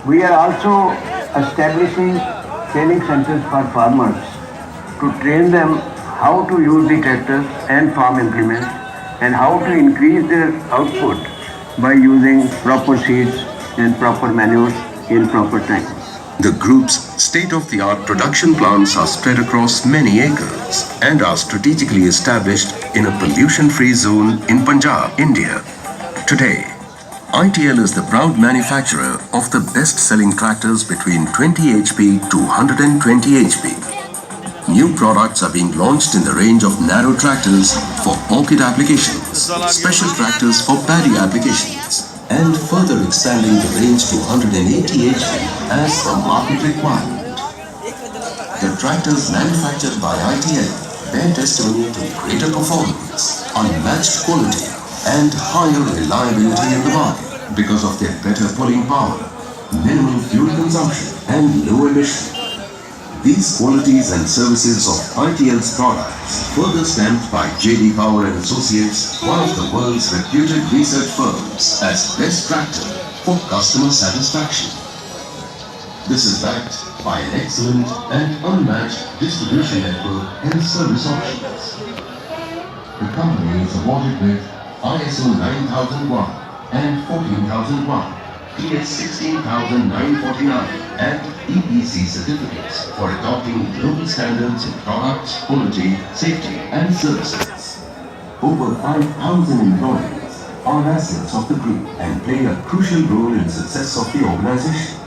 We are also establishing training centers for farmers to train them how to use the tractors and farm implements and how to increase their output by using proper seeds and proper manures in proper time. The group's state-of-the-art production plants are spread across many acres and are strategically established in a pollution-free zone in Punjab, India. Today, ITL is the proud manufacturer of the best-selling tractors between 20 HP to 120 HP. New products are being launched in the range of narrow tractors for orchid applications, special tractors for paddy applications, and further expanding the range to 180 HP as per market requirement. The tractors manufactured by ITL bear testimony to greater performance, unmatched quality, and higher reliability in the market because of their better pulling power, minimal fuel consumption, and low emission. These qualities and services of ITL's products, further stamped by JD Power and Associates, one of the world's reputed research firms, as best tractor for customer satisfaction. This is backed by an excellent and unmatched distribution network and service options. The company is awarded with ISO 9001 and 14001. PS 16949 and EPC certificates for adopting global standards in products, quality, safety and services. Over 5,000 employees are assets of the group and play a crucial role in success of the organization.